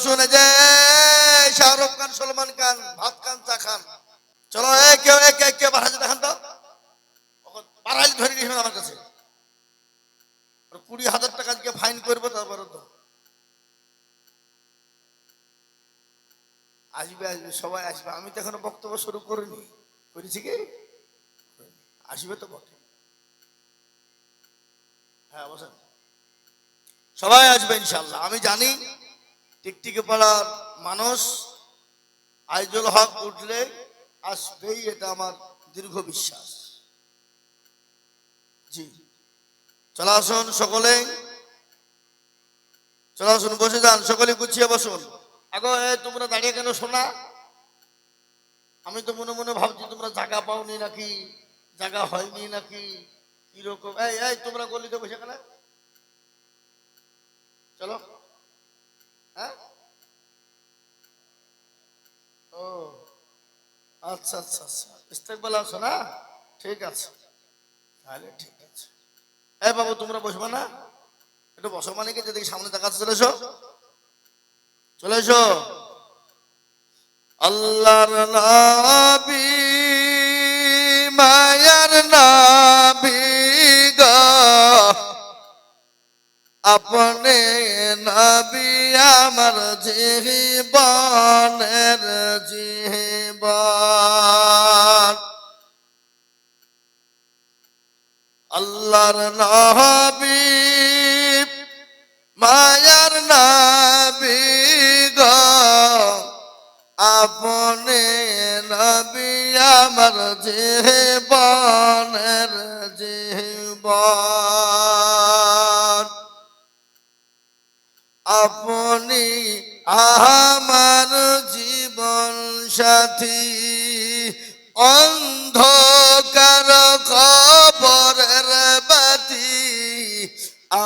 শুনে যে শাহরুখ খান, সলমান খান ভাত খান, চা খান। চলো কেউ কেউ বাড়াইছে দেখান তো, বাড়াইলে ধরে নিয়ে আমার কাছে 20,000 টাকা দিয়ে ফাইন করবো, তারপরে তো আসবে আসবে, সবাই আসবে। আমি তো এখনো বক্তব্য শুরু করিনি, করেছি কি? আসবে তো বটে। হ্যাঁ বসেন, সবাই আসবে ইনশাল্লাহ। আমি জানি টিকটিকি পাড়ার মানুষ আইজুল হক উঠলে আসবেই, এটা আমার দীর্ঘ বিশ্বাস। জি, চলে আসুন সকলে, চলে আসুন, বসে যান সকলে, গুছিয়ে বসুন। আগো তোমরা দাঁড়িয়ে কেন শোনা? আমি তো মনে মনে ভাবছি তোমরা জায়গা পাওনি নাকি, জায়গা হয়নি নাকি, কিরকম। এই এই তোমরা গলিতে বসে কেন? চলো। হ্যাঁ, ও আচ্ছা আচ্ছা আচ্ছা, ইস্তেকবাল আসো না? ঠিক আছে, তাহলে ঠিক আছে। এই বাবু তোমরা বসবে না? একটু বসো, মানে কি যদি সামনে দেখাতে চলে এসো, চলে এসো। আল্লাহর নবী, মায়ার নবী গো, আপনি নবী আমার জীবনের জীবন। আল্লাহর নবী, মায়ার নবী গো, আপনি নবী আমার জীবনের জীবন। আপনি আমার জীবন সাথী, অন্ধকার কবরের বাতি,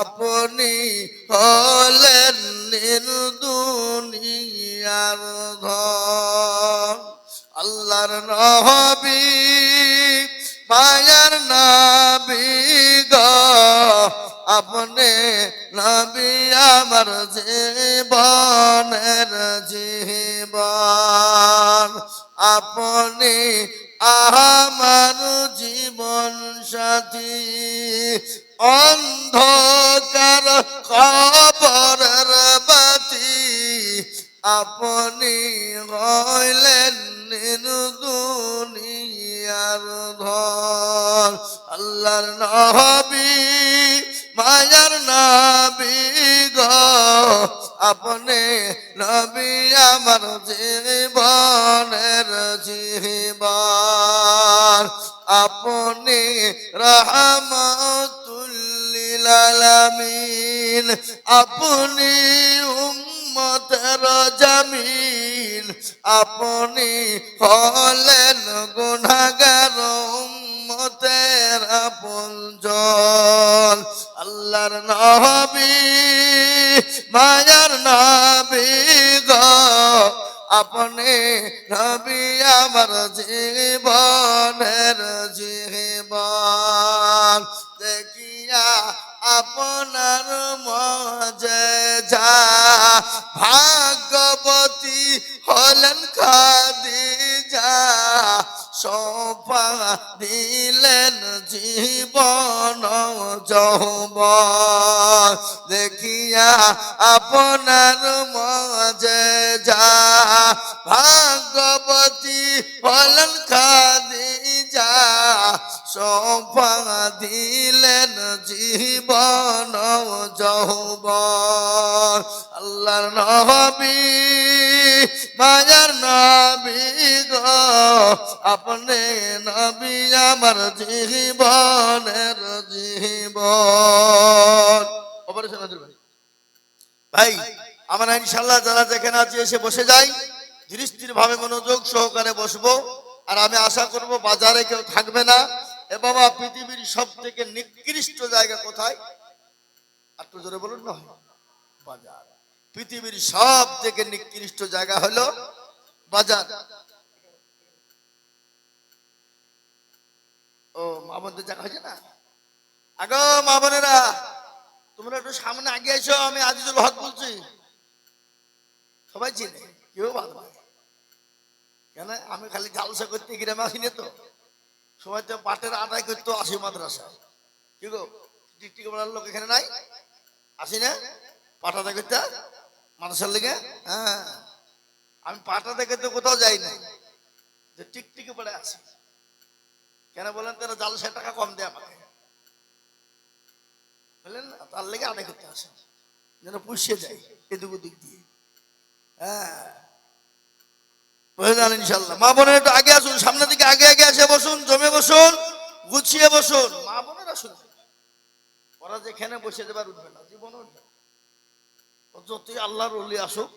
আপনি হলেন দুনিয়ার ধন। আল্লাহর নবী, মায়ার নবী গো, আপনি নবী আমার জীবনের জীবন। আপনি আমার জীবন সাথী, অন্ধকার কবরের বাতি, আপনি হইলেন দুনিয়ার ধন। আল্লাহর নবী, মায়ার নবী গো, আপনি নবী আমার জীবনের জীবন। আপনি রাহমাতুল লিল আলামিন, আপনি উম্মতের জামিন, আপনি হলেন গুনাহগার উম্মতের আপনজন। আল্লাহর নবী, মায়ার নবী গো, আপনি নবী আমার জীবনের জীবন। দেখিয়া আপনার মুআজিজা, ভাগ্যবতী হলেন খাদিজা, সোপা দিলেন জীবন যৌবন। দেখিয়া আপনার মুআজিজা, ভাগ্যবতী হলেন খাদিজা, সোপা দিলেন জীবন যৌবন। আল্লাহর নবী, মায়ার নবী গো, আপনি নবী আমার জীবনের জীবন। ভাই আমরা ইনশাআল্লাহ যারা যেখানে আছি এসে বসে যাই, ধীর স্থির ভাবে মনোযোগ সহকারে বসবো। আর আমি আশা করব বাজারে কেউ থাকবে না। এ বাবা, পৃথিবীর সব থেকে নিকৃষ্ট জায়গা কোথায়? একটু জোরে বলুন না। বাজার। পৃথিবীর সব থেকে নিকৃষ্ট জায়গা হলো বাজার। ও মা বোনদের জায়গা হয়েছে না? আগো মা বোনেরা, তোমরা একটু সামনে আগে এসো, আমি আজিজুল হক বলছি। সবাই চিনে, কেউ বাদ নাই। কেন আমি খালি জালসা করতে গ্রামে আসিনি তো, সময় তো পাটের আদায় করতে আসি মাদ্রাসায়। কি গো টিকটিকি বলার লোক এখানে নাই? আসি না পাট আদায় করতে মাদ্রাসার লেগে? হ্যাঁ, আমি পাট আদায় করতে কোথাও যাই না, যে টিকটিকি পড়ে আসি। কেন বলেন? তারা জালসায় টাকা কম দেয় আমাকে, বুঝলেন না? তার লেগে আদায় করতে আসে, যেন পুষিয়ে যায় এদিক ওদিক দিয়ে। হ্যাঁ, বুঝলেন? ইনশাল্লাহ মা বোনের একটু আগে আসুন, সামনের দিকে আগে আগে এসে বসুন, জমে বসুন, গুছিয়ে বসুন। মা বোনেরা শুনবে, ওরা যেখানে বসে দেবার উঠবে না, জীবনও উঠবে না। যতই আল্লাহর ওলি আসুক,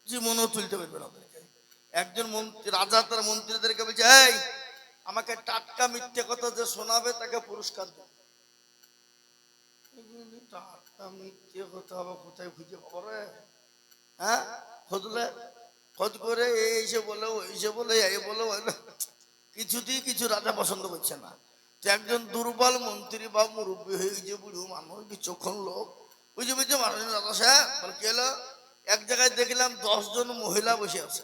জীবনও তুলতে পারবে না ওদেরকে। একজন মন্ত্রী, রাজা তার মন্ত্রীদেরকে বলছে, এই আমাকে টাটকা মিথ্যে কথা যে শোনাবে তাকে পুরস্কার দেবে। টাটকা মিথ্যে কথা আবার কোথায় খুঁজে পাবো রে? হ্যাঁ, খুঁজলে খোঁজ করে এই সে বলে, ওই সে বলে, এই বলে, কিছুতেই কিছু রাজা পছন্দ করছে না। তো একজন দুর্বল মন্ত্রী বা মুরব্বী হয়ে গেছে, বুড়ো মানুষ, বিচক্ষণ লোক, বুঝে বুঝে মানুষ রাজা সাহেব বলে, কি হলো? এক জায়গায় দেখলাম 10 জন মহিলা বসে আছে,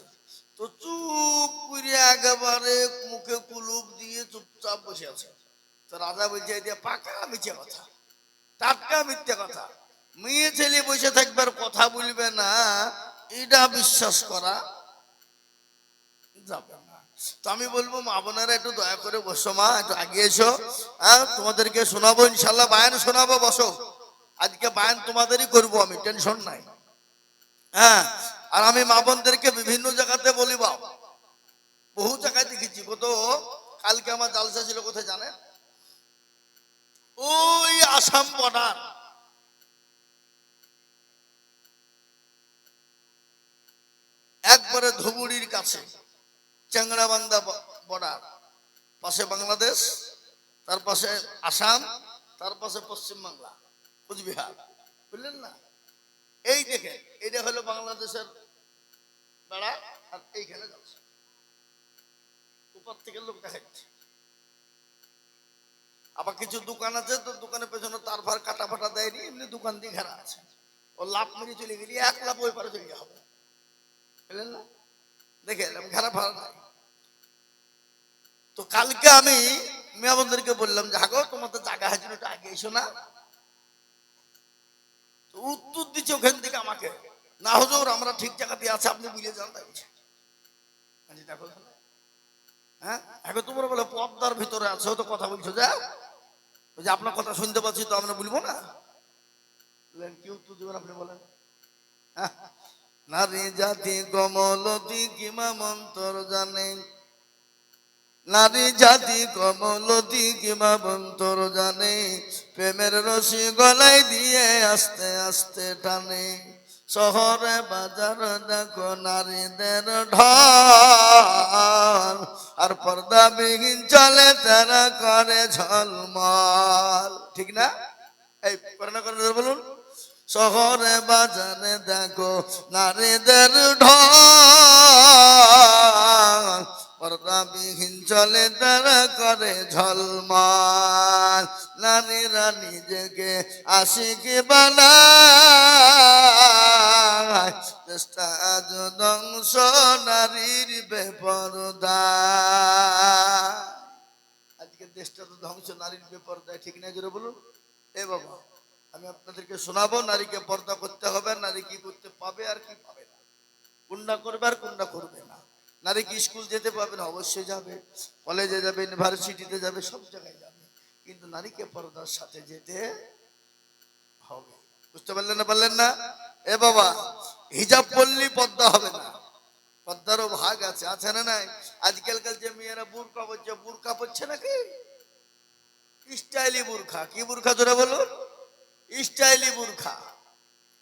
তো চুপ করে একেবারে মুখে কুলুপ দিয়ে চুপচাপ বসে আছে। তো রাজা বলছে, এটা পাকা মিথ্যে কথা, টাটকা মিথ্যে কথা। মেয়ে ছেলে বসে থাকবার কথা বলবে না, এটা বিশ্বাস করা যাবে না। তো আমি বলবো মা বোনেরা একটু দয়া করে বসো, মা একটু আগে এসো। হ্যাঁ, তোমাদেরকে শোনাবো ইনশাল্লাহ, বায়ান শোনাবো, বসো। আজকে বায়ান তোমাদেরই করবো আমি, টেনশন নাই। হ্যাঁ, আর আমি মা বোনদেরকে বিভিন্ন জায়গাতে বলি, বহু জায়গায় দেখেছি। কত কালকে আমার জালসা ছিল কোথায় জানেন? ওই আসাম বর্ডার, একবারে ধুবুড়ির কাছে চ্যাংড়াবান্ধা বর্ডার, পাশে বাংলাদেশ, তার পাশে আসাম, তার পাশে পশ্চিম বাংলা, কুচবিহার, বুঝলেন না? এই দেখে এটা হলো বাংলাদেশের বেড়া, আর এইখানে যাচ্ছে উপর থেকে লোক দেখাচ্ছে। আবার কিছু দোকান আছে, তো দোকানের পেছনে তার ভার কাটা ফাটা দেয়নি, এমনি দোকান দিয়ে ঘেরা আছে। ও লাভ মেরে চলে গেলি, এক লাভ ওই পারে চলে হবে, বুঝলেন না? দেখে এলাম ঘেরা ভাড়া নাই। তো কালকে আমি মেয়া বন্ধুদেরকে বললাম যে, হাগো তোমাদের জায়গা হাজির একটু আগে এসো না। তো উত্তর দিচ্ছে ওখান থেকে আমাকে, না হুজুর আমরা ঠিক জায়গাতে আছে, আপনি বুঝে যান। তাই বলছে। দেখো, হ্যাঁ, এখন তোমরা বলে পর্দার ভিতরে আছো, তো কথা বলছো যে, ওই যে আপনার কথা শুনতে পাচ্ছি, তো আমরা বলবো না? কি উত্তর দেবেন আপনি বলেন? হ্যাঁ, নারী জাতি কমলতি কিমা মন্তর জানে, নারী জাতি কমলতি কিমা মন্তর জানে, প্রেমের রশি গলায় দিয়ে আস্তে আস্তে টানে। শহরে বাজার দেখো নারীদের ঢল, আর পর্দা বিহীন চলে তারা করে ঝলমল। ঠিক না? এই করে না করে বলুন। শহরে বাজারে দেখো নারীদের ঢল, পর্দা বিহীন চলে তারা করে ঝলমল। নারীরা নিজেকে আশিকি বানায়, চেষ্টা আজ ধ্বংস নারীর বেপরদা। আজকে দেশটা তো ধ্বংস নারীর বেপরদায়, ঠিক না? জোরে বলুন। এ বাবা, আমি আপনাদেরকে শোনাবো নারীকে পর্দা করতে হবে, নারী কি করতে পাবে আর কি পাবে না, কোনটা করবে আর কোনটা করবে না। নারী কি স্কুল যেতে পারবে না? অবশ্যই যাবে, কলেজে যাবে, ইউনিভার্সিটিতে যাবে, সব জায়গায় যাবে, কিন্তু নারীকে পর্দার সাথে যেতে হবে। বুঝতে পারলেন না? পারলেন না? এ বাবা, হিজাব পরলেই পর্দা হবে না, পর্দারও ভাগ আছে, আছে না নাই? আজকালকার যে মেয়েরা বুরকা পরছে, বুরকা পরছে নাকি স্টাইলি বুরখা। কি বুরখা জোরে বলুন? স্টাইলি বুরখা।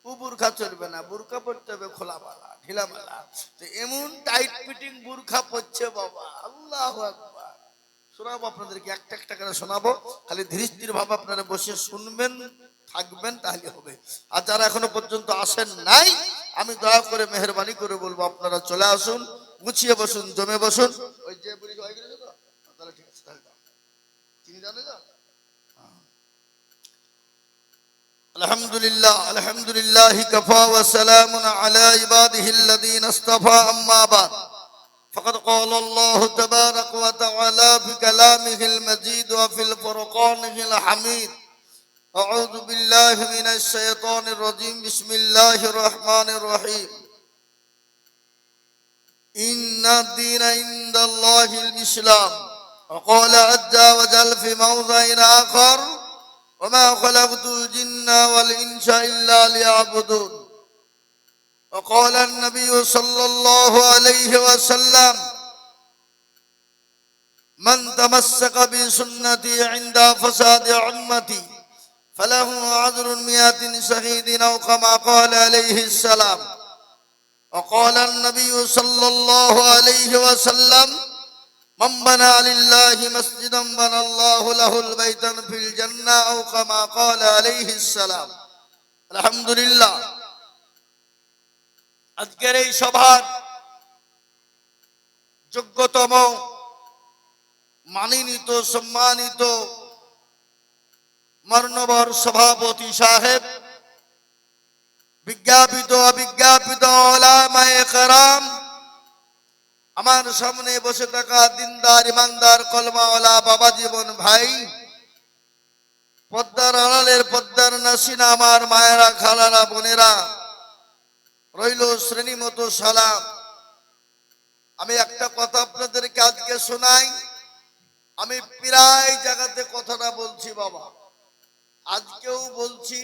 ও বুরখা চলবে না, বুরখা পড়তে হবে খোলামালা, ঢিলামালা। তো এমন টাইট ফিটিং বুরখা পড়ছে বাবা, আল্লাহু আকবার। শোনাবো আপনাদেরকে, একটা একটা করে শোনাবো, খালি ধীর স্থির ভাবে আপনারা বসে শুনবেন, থাকবেন, তাহলে হবে। আর যারা এখনো পর্যন্ত আসেন নাই, আমি দয়া করে মেহরবানি করে বলবো আপনারা চলে আসুন, গুছিয়ে বসুন, জমে বসুন। ওই যে বুড়ি হয়ে গেছে তো, তাহলে ঠিক আছে, তাহলে চিনি জানে না। আলহামদুলিল্লাহ কাফা ওয়া সালামুন আলা ইবাদিহিল্লাযীনা ইসতাফা আম্মা বাদ ফাকাদ ক্বালা আল্লাহু তাবারাকা ওয়া তাআলা ফি কালামিহিল মাজিদ ওয়া ফিল ফুরকানিহিল হামিদ আউযু বিল্লাহি মিনাশ শাইতানির রাজীম বিসমিল্লাহির রহমানির রহিম ইন্নাদ দীনা ইনদাল্লাহিল ইসলাম ওয়া ক্বালা আযজা ওয়া জাল ফি মাওযি'in আখার وما خلقت الجن والإنس إلا ليعبدون وقال النبي صلى الله عليه وسلم من تمسك بسنتي عند فساد أمتي فله عذر 100 شهيد أو كما قال عليه السلام وقال النبي صلى الله عليه وسلم من بنى لله مسجدا بنى الله له البيت في الجنة أو كما قال عليه السلام الحمد لله আজকের এই সভার যোগ্যতম মাননীত সম্মানিত মাননীয় সভাপতি সাহেব বিজ্ঞাপিত অবিজ্ঞাপিত উলামায়ে কেরাম আমার সামনে বসে থাকা দিনদার ইমানদার কলমাওয়ালা বাবা জীবন ভাই পদ্মার আড়ালের পদ্মার নাসিনা আমার মায়েরা খালারা বোনেরা রইল শ্রেণী মতো সালাম। আমি একটা কথা আপনাদেরকে আজকে শোনাই। আমি প্রায় জায়গাতে কথাটা বলছি বাবা, আজকেও বলছি,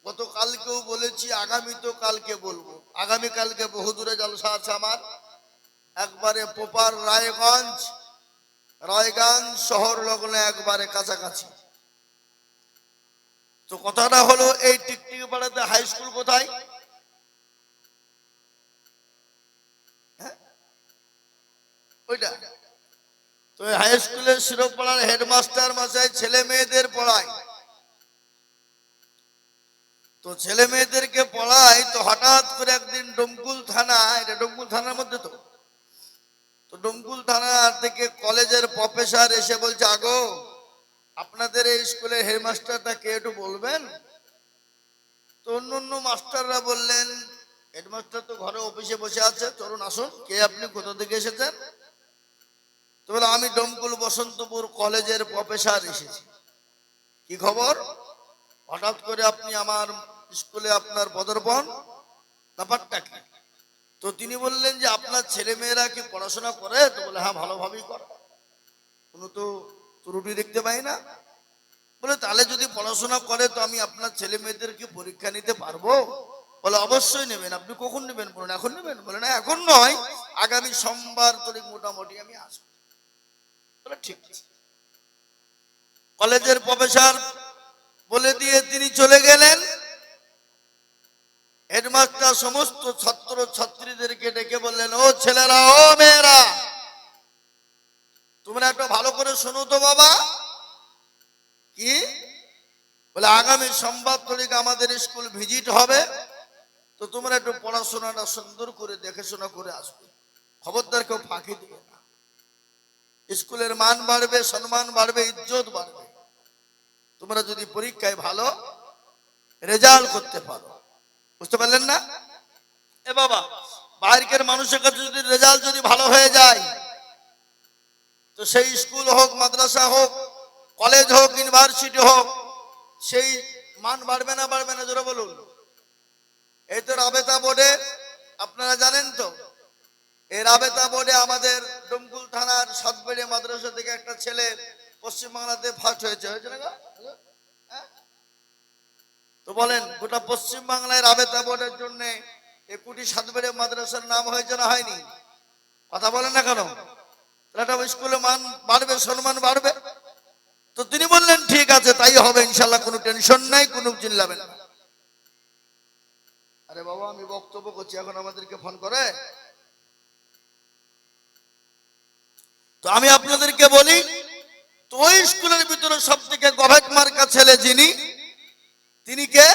গতকালকেও বলেছি, আগামী তো কালকে বলবো। আগামী কালকে বহুদূরে জলসা আছে আমার, একবারে পোপার রায়গঞ্জ শহর লগ্ন একবারে কাছাকাছি। তো কথাটা হলো এই টিকটিকি পাড়াতে হাই স্কুল কোথায়? ওইটা তো হাই স্কুলের শিরোপাড়ার হেডমাস্টার মশাই ছেলে মেয়েদের পড়ায়। তো ছেলে মেয়েদেরকে পড়ায়, তো হঠাৎ করে একদিন ডোমকুল থানা, এটা ডোমকুল থানার মধ্যে তো ডোমকুল থানা থেকে কলেজের প্রফেসর এসে বলছে, আগো আপনাদের এই স্কুলের হেডমাস্টারটা কে একটু বলবেন? তো অন্য মাস্টাররা বললেন, হেডমাস্টার তো ঘরে অফিসে বসে আছে, চলুন আসুন। কে আপনি, কোথা থেকে এসেছেন? তো বলে, আমি ডোমকুল বসন্তপুর কলেজের প্রফেসর এসেছি। কি খবর? হঠাৎ করে আপনি আমার স্কুলে আপনার পদার্পণ, ব্যাপারটা কি? তো তিনি বললেন যে আপনার ছেলে মেয়েরা কি পড়াশোনা করে? তো বলে, হ্যাঁ ভালোভাবেই করে, কোনো তো ত্রুটি দেখতে পাই না। বলে, তাহলে যদি পড়াশোনা করে তো আমি আপনার ছেলে মেয়েদের কি পরীক্ষা নিতে পারবো? বলে, অবশ্যই নেবেন। আপনি কখন নেবেন? বলেন, এখন নেবেন? বলে, না এখন নয়, আগামী সোমবার তারিখ মোটামুটি আমি আসবো। বলে, ঠিক আছে। কলেজের প্রফেসর বলে দিয়ে তিনি চলে গেলেন। হেডমাস্টার সমস্ত ছাত্র ছাত্রীদেরকে ডেকে বললেন, ও ছেলেরা, ও মেয়েরা, তোমরা একটা ভালো করে শোনো তো বাবা। কি? বলে, আগামী সোমবার তারিখ আমাদের স্কুল ভিজিট হবে, তো তোমরা একটু পড়াশোনাটা সুন্দর করে দেখে শোনা করে আসবে, খবরদার কেউ ফাঁকি দিবে না। স্কুলের মান বাড়বে, সম্মান বাড়বে, ইজ্জত বাড়বে, তোমরা যদি পরীক্ষায় ভালো রেজাল্ট করতে পারো। বুঝতে পারলেন না? এ বাবা, বাইরের মানুষের কাছে যদি রেজাল্ট যদি ভালো হয়ে যায়, তো সেই স্কুল হোক, মাদ্রাসা হোক, কলেজ হোক, ইউনিভার্সিটি হোক, সেই মান বাড়বে না? বাড়বে না? জোরে বলুন। এই তো রাবেতা বোর্ডে, আপনারা জানেন তো, এই রাবেতা বোর্ডে আমাদের ডোমকুল থানার সাতবেড়িয়া মাদ্রাসা থেকে একটা ছেলে পশ্চিমবাংলাতে ফার্স্ট হয়েছে না? তো বলেন, গোটা পশ্চিম বাংলায় রাবেতা বোর্ডের জন্য একুটি সাতবেড়িয়া মাদ্রাসার নাম হয়েছে না হয়নি? কথা বলেন না কেন? স্কুলে মান বাড়বে, সম্মান বাড়বে। তো তিনি বললেন, ঠিক আছে, তাই হবে ইনশাল্লাহ, কোনো টেনশন নাই, কোনো চিল্লাবেন না। আরে বাবা, আমি বক্তব্য করছি, এখন আমাদেরকে ফোন করে। তো আমি আপনাদেরকে বলি, তো ওই স্কুলের ভিতরে সব থেকে গভেট মার্কা ছেলে যিনি, তিনি কে?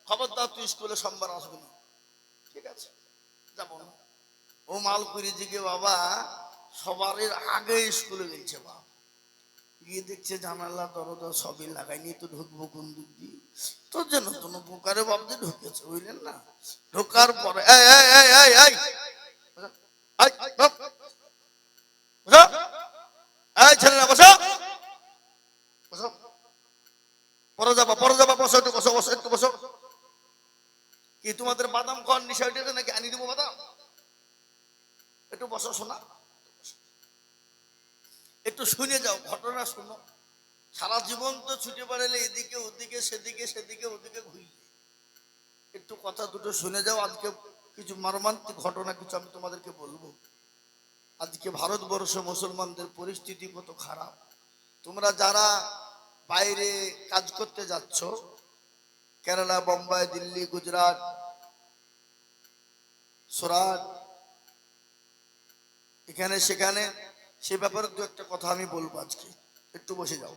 খবরদার তুই স্কুলে সোমবার আসবি না। ঠিক আছে, যাবো না। ও মালকুড়ি দিকে বাবা সবার আগে স্কুলে গেছে, গিয়ে দেখছে জানালা দরজা সবই লাগাইনি, তো ঢুকবো কোন দিক দিয়ে? তোর জন্য তো পোকারে বাবদে ঢুকেছে, বুঝলেন না? ঢোকার পরে এই এই এই এই এই এই, বস, বসো, এই ছেলেরা বসো, বসো, পরে যাবা, বসো, একটু বসো, বসো, একটু বসো। কি তোমাদের বাদাম খাওয়ার নিশা উঠেছে নাকি? আনি দেবো বাদাম? একটু বসো শোনা, একটু শুনে যাও, ঘটনা শুনো। সারা জীবন তো ছুটে বেড়ালে এদিকে ওদিকে, সেদিকে সেদিকে ওদিকে ঘুরলে, একটু কথা দুটো শুনে যাও। আজকে কিছু মর্মান্তিক ঘটনা কিছু আমি তোমাদেরকে বলবো। আজকে ভারতবর্ষ মুসলমানদের পরিস্থিতি কত খারাপ। তোমরা যারা বাইরে কাজ করতে যাচ্ছ, কেরালা, বোম্বাই, দিল্লি, গুজরাট, সুরাট, এখানে সেখানে, সে ব্যাপারে দু একটা কথা আমি বলবো আজকে। একটু বসে যাও।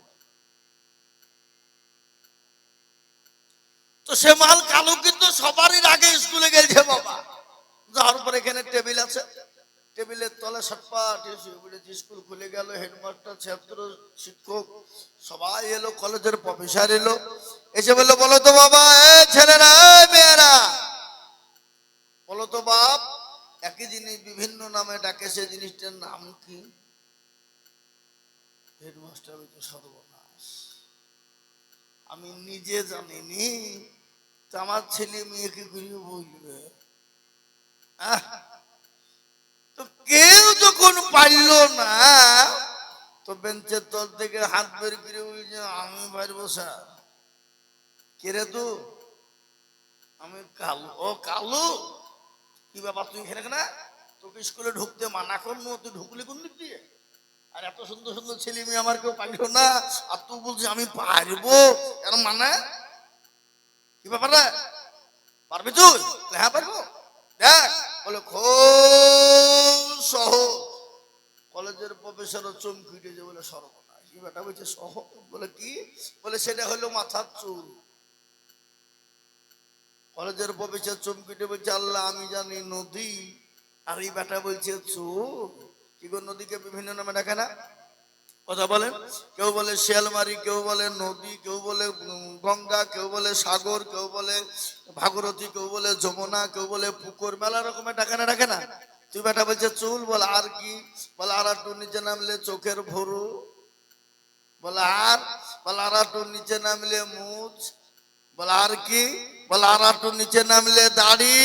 তো সে মাল কালো কিন্তু সবারই আগে স্কুলে গেছে বাবা। যাওয়ার পর এখানে টেবিল আছে, টেবিলের তলে সটপাট স্কুল খুলে গেল। হেডমাস্টার, ছাত্র, শিক্ষক সবাই এলো, কলেজের প্রফেসর এলো, এসে বললো বলো তো বাবা, এ ছেলেরা, মেয়েরা, বলো তো বাপ, একই জিনিস বিভিন্ন নামে ডাকে, সে জিনিসটার নাম কি? হেডমাস্টার বলছে সর্বনাশ, আমি নিজে জানিনি, তো আমার ছেলে মেয়েকে ঘুরিয়ে বলবে? তো কেউ যখন পারল না, তো বেঞ্চের তল থেকে হাত বের করে বলছে আমি পারবো স্যার। কে রে তু? আমি কালু। ও কালু, কি ব্যাপার তুই এখানে না? তোকে স্কুলে ঢুকতে মানা করলো, তুই ঢুকলি কোন দিক দিয়ে? আর এত সুন্দর সুন্দর ছেলে মেয়ে আমার কেউ পারলো না, আর তুই বলছিস আমি পারবো? এর মানে কি ব্যাপার রে? পারবি তুই? হ্যাঁ পারবো। দেখ, বলে খুব সহজ। কলেজের প্রফেসরও চমকে উঠেছে, বলে সর্বনাশ, কি বেটা বলছে সহজ? বলে কি? বলে সেটা হলো মাথার চুল। কলেজের প্রফেসর চমকে উঠে বলছে আল্লাহ আমি জানি নদী, আর এই বেটা বলছে চুল। কি গো, নদীকে বিভিন্ন নামে ডাকে না? কথা বলেন। কেউ বলে শিয়ালমারি, কেউ বলে নদী, কেউ বলে গঙ্গা, কেউ বলে সাগর, কেউ বলে ভাগীরথী, কেউ বলে যমুনা, কেউ বলে পুকুর, মেলা রকমের ডাকে না, ডাকে না? তুই বেটা বলছে চুল। বল আর কি? বলে আর একটু নিচে নামলে চোখের ভরু। বলে আর? বলে আর একটু নিচে নামলে মুছ। বলে আর কি? বলে আর একটু নিচে নামলে দাড়ি।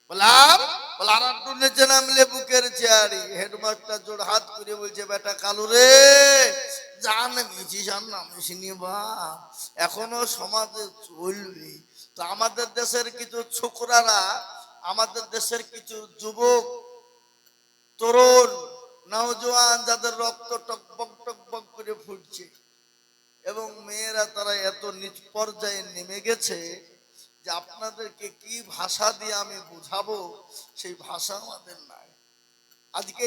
বলে আর? বলে আর একটু নিচে নামলে বুকের চেয়ারি। হেডমাস্টার জোড় হাত করে বলছে বেটা কালু রে, জান মিছিস আর নামিসনি বা, এখনো সমাজে চলবে। তো আমাদের দেশের কিছু ছোকরারা, আমাদের দেশের কিছু যুবক, তরুণ, নওজোয়ান, যাদের রক্ত টকবক টকবক করে ফুটছে, এবং মেয়েরা, তারা এত নিচ পর্যায়ে নেমে গেছে যে আপনাদেরকে কি ভাষা দিয়ে আমি বুঝাবো, সেই ভাষা আমাদের নাই। আজকে